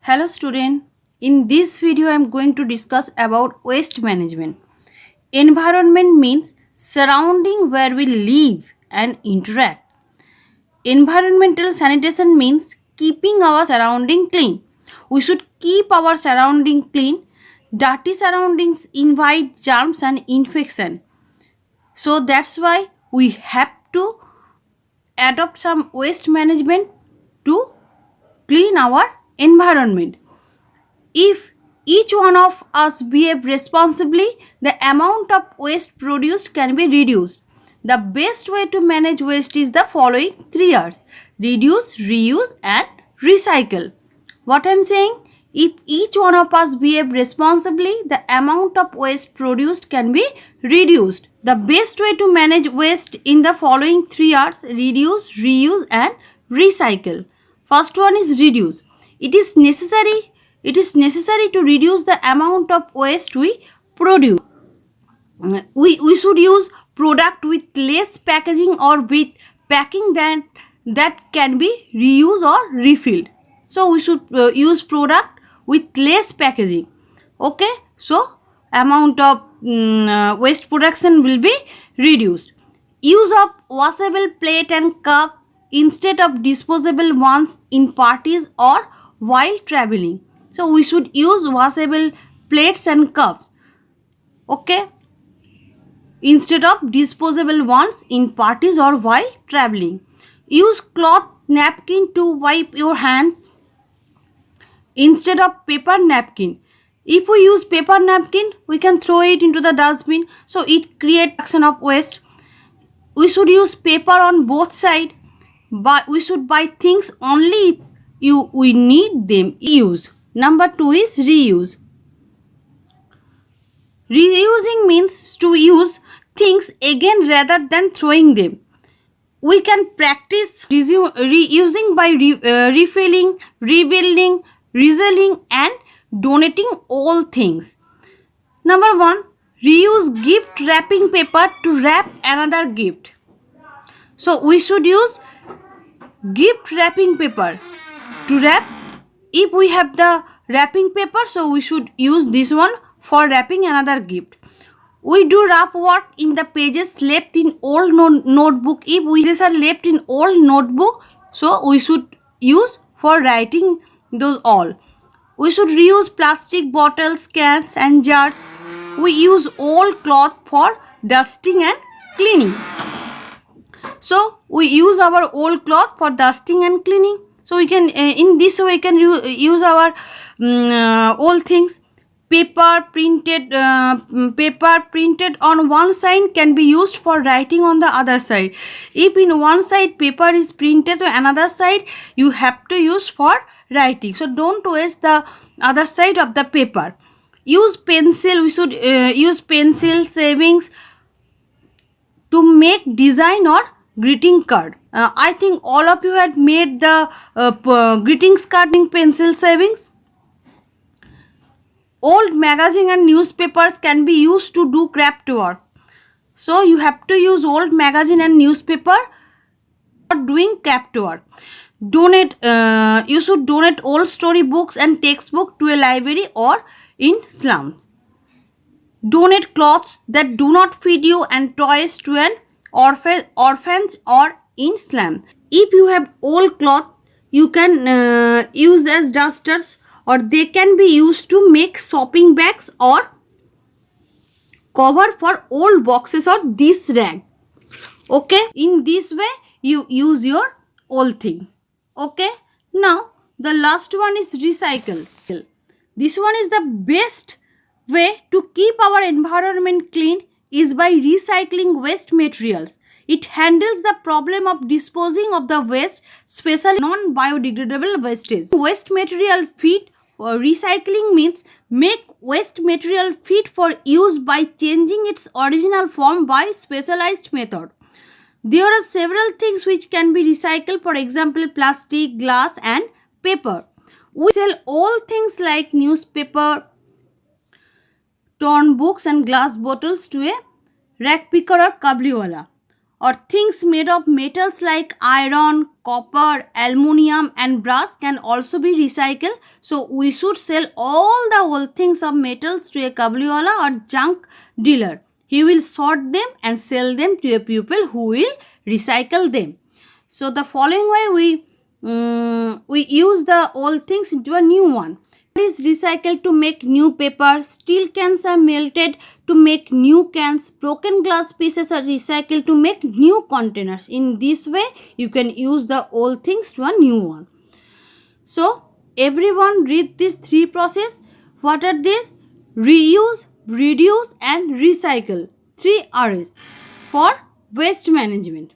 Hello student, in this video I am going to discuss about waste management. Environment means surrounding where we live and interact. Environmental sanitation means keeping our surrounding clean. We should keep our surrounding clean. Dirty surroundings invite germs and infection. So that's why we have to adopt some waste management to clean our environment. If each one of us behave responsibly, the amount of waste produced can be reduced. The best way to manage waste is the following 3 R's: reduce, reuse, and recycle. What I am saying? If each one of us behave responsibly, the amount of waste produced can be reduced. The best way to manage waste in the following 3 R's: reduce, reuse, and recycle. First one is reduce. It is necessary to reduce the amount of waste we produce. We should use product with less packaging or with packing that can be reused or refilled. So we should use product with less packaging. Okay, so amount of waste production will be reduced. Use of washable plate and cups instead of disposable ones in parties or while traveling. So we should use washable plates and cups, okay, instead of disposable ones in parties or while traveling. Use cloth napkin to wipe your hands instead of paper napkin. If we use paper napkin, we can throw it into the dustbin, so it creates action of waste. We should use paper on both sides, but we should buy things only if we need them. Use. Number 2 is reuse. Reusing means to use things again rather than throwing them. We can practice reusing by refilling, rebuilding, reselling, and donating all things. Number 1, reuse gift wrapping paper to wrap another gift. So we should use gift wrapping paper to wrap. If we have the wrapping paper, so we should use this one for wrapping another gift. We do rough work in the pages left in old notebook. If pages are left in old notebook, so we should use for writing those all. We should reuse plastic bottles, cans, and jars. We use old cloth for dusting and cleaning. So we use our old cloth for dusting and cleaning. So we can in this way we can use our old things. Paper printed on one side can be used for writing on the other side. If in one side paper is printed to another side, you have to use for writing. So don't waste the other side of the paper. Use pencil. We should use pencil savings to make design or greeting card. I think all of you had made the greetings card in pencil savings. Old magazine and newspapers can be used to do craft work. So you have to use old magazine and newspaper for doing craft work. Donate. You should donate old story books and textbook to a library or in slums. Donate clothes that do not fit you and toys to an orphans or in slum. If you have old cloth, you can use as dusters, or they can be used to make shopping bags or cover for old boxes or dish rag. Okay, in this way you use your old things. Okay, now the last one is recycle. This one is the best way to keep our environment clean is by recycling waste materials. It handles the problem of disposing of the waste, especially non-biodegradable wastage. Waste material fit for recycling means make waste material fit for use by changing its original form by specialized method. There are several things which can be recycled, for example, plastic, glass, and paper. We sell all things like newspaper, torn books, and glass bottles to a rag picker or kabliwala. or things made of metals like iron, copper, aluminium and brass can also be recycled. So we should sell all the old things of metals to a kabliwala or junk dealer. He will sort them and sell them to a people who will recycle them. So the following way we use the old things into a new one. Is recycled to make new paper, steel cans are melted to make new cans, broken glass pieces are recycled to make new containers. In this way, you can use the old things to a new one. So, everyone read these three process. What are these? Reuse, reduce and recycle. 3 R's for waste management.